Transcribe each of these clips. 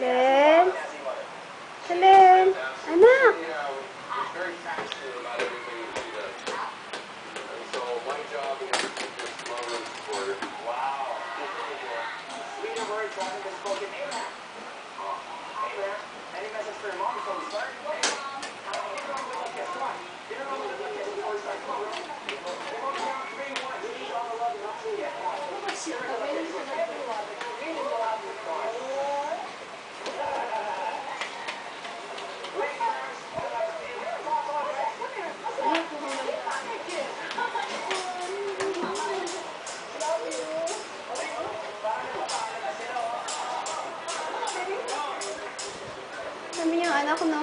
Len? Len? Anak? Kami yung anak ko, no?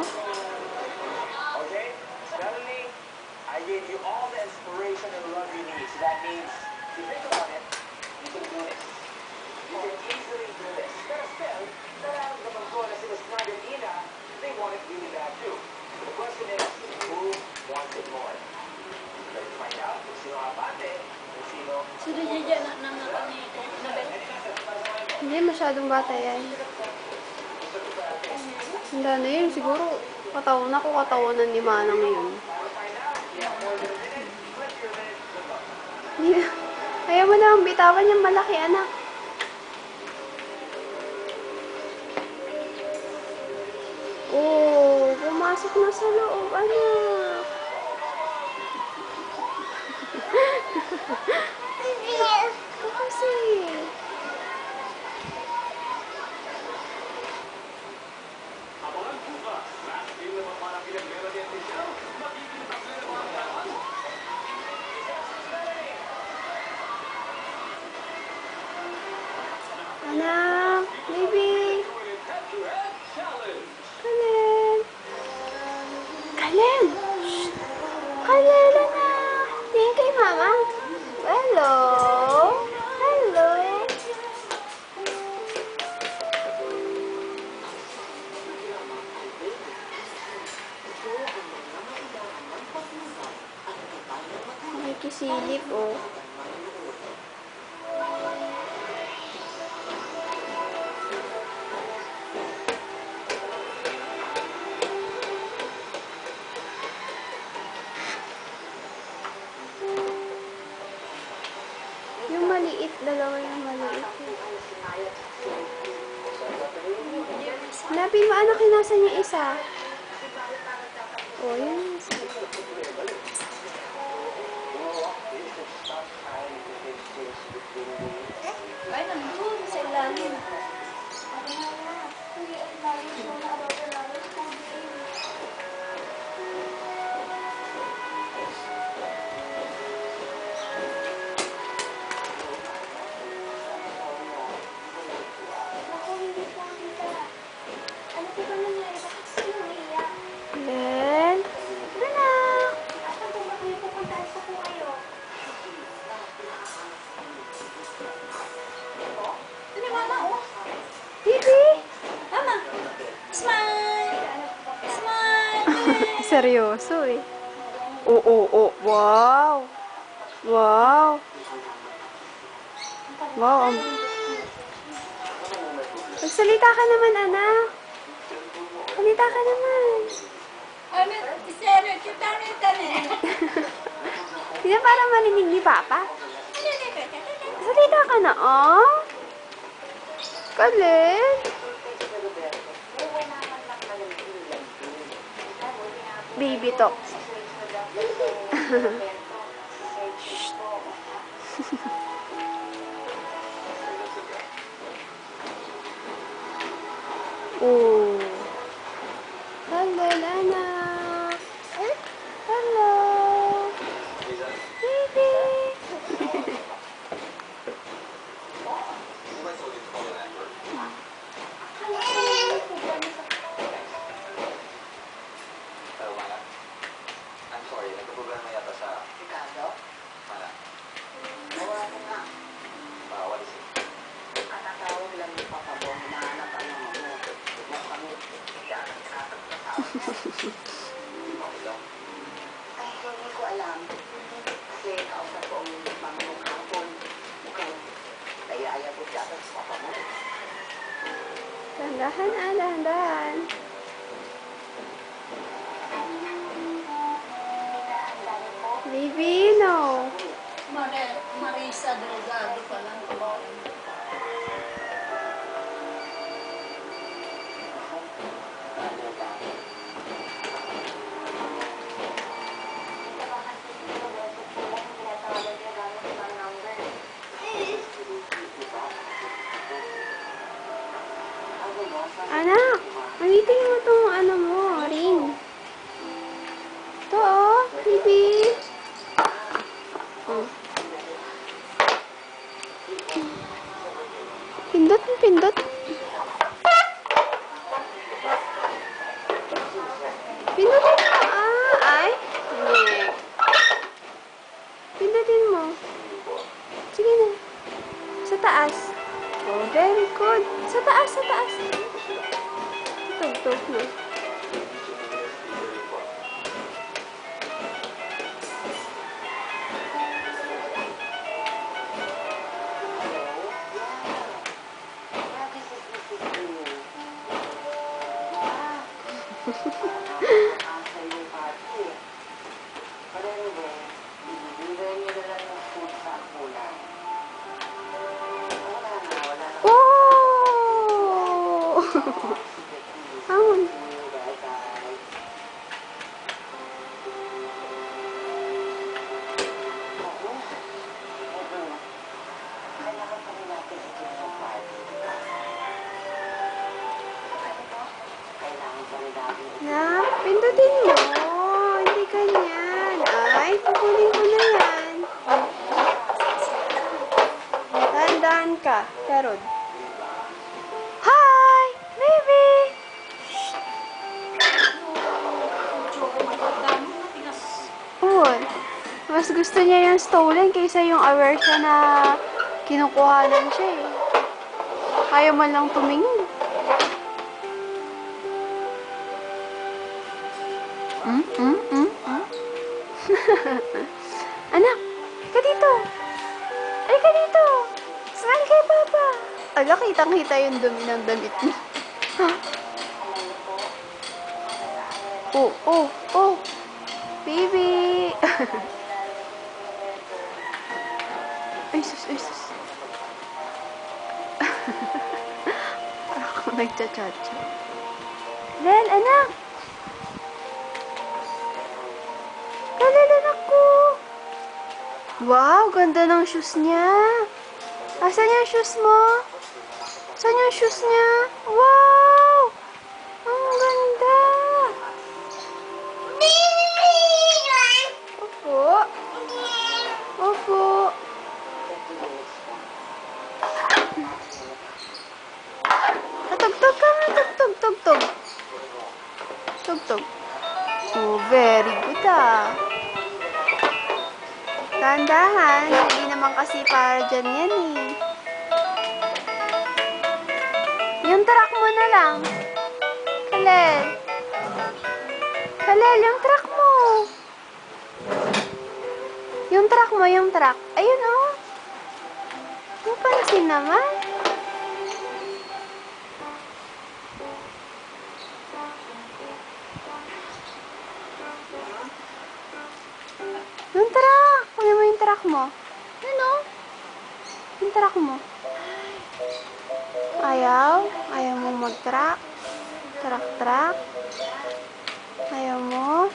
Okay? Suddenly, I gave you all the inspiration and love you need. So that means, if you think about it, you can do this. You can easily do this. Pero still, nararamdaman ko na sila Snag and Ina, they want it really bad too. The question is, who wants it more? Let's find out kung sino abante, kung sino... Sino dyan na Hindi, masyadong bata yan. Hindi na yun. Siguro, katawanan ni Manang yun. Ayaw mo na ang bitawan yung malaki, anak. Oh, pumasok na sa loob, anak. Kasi... Anak, baby. Kalen. Kalen. Shh. Kalen, anak. Tingin kay mama. Hello. Hello. Nakikisilip, oh. Yung maliit, dalawa yung maliit. Hanapin mo, anak, nasan yung isa? Oh, yun yung isa. Ay, nandun sa ilalim. Len? Anak? Ini mama, oh. Bibi? Mama. Smile. Smile. Seryoso eh. Oo. Wow. Wow. Wow. Magsalita ka naman, anak. Salita ka naman. Ano, isero, kita nito na. Hindi na para marinig ni Papa. Salita ka na, oh. Kalen. Baby talk. Oh. Hello, anak. Hello. Baby. I'm sorry, nagka-problema yata sa... Ricardo? Wala. What is it? Tatawag lang yung papa mo, hinahanap ang mga mo. Mukhang yan ang kakagpasama. Okay lang. Ay, hindi ko alam. Kasi kausap ko ang mga mukhang mukhang naiaya ko siya sa papa mo. Dahan, dahan, dahan. Baby, no. Marisa Delgado pa lang. Anak, magiting mo tong ano mo, ring. Ito, oh, baby. Oh. Pindot, pindot. Pindutin mo, ay. Hindi. Pindutin mo. Sige na. Sa taas. Oh, very good. Sa taas, sa taas. Tugtog na. Oh! Hamon. Na, pindutin mo. Hindi ganyan. Ay, kukunin ko na yan. Dahan-dahan ka. Karod. Hi! Baby! Uy, mas gusto niya yung stolen kaysa yung aware siya na kinukuhanan siya eh. Ayaw man lang tumingin. Anak, ka dito. Ay, ka dito. Smile kay Papa. Ala, kitang-kita yung dumi ng damit mo. Oh, oh, oh. Baby. Ay, sus, ay, sus. Parang ako nagcha-cha-cha. Lel, anak. Lel, anak ko. Wow, ganda ng shoes niya. Asan yung shoes mo? Saan yung shoes niya? Wow! Ang ganda! Opo. Opo. Tugtog ka nga. Tugtog, tugtog. Tugtog. Oh, very good ah. Dahan-dahan. Hindi naman kasi para dyan yan eh. Yung truck mo na lang. Kalel. Kalel, yung truck mo. Yung truck mo, yung truck. Ayun oh. Yung pansin naman. Yung truck. Kunin mo yung truck mo. Yun oh. Yung truck mo. Ayaw? Ayaw mo mag-truck? Truck. Ayaw mo?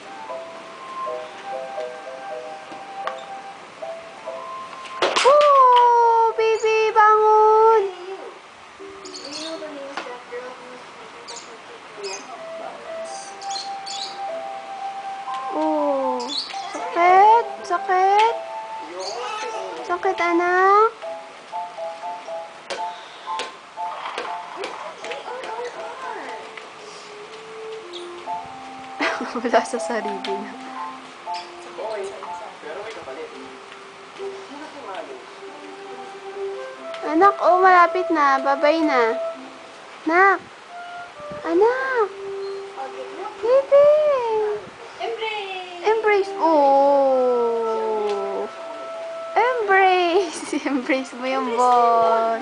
Oh, baby, bangon! Oh, sakit? Sakit? Sakit, anak? Wala sa sarili niya. Anak, oh, malapit na. Babay na. Anak. Anak. Baby. Embrace. Oh. Embrace. Embrace mo yung ball.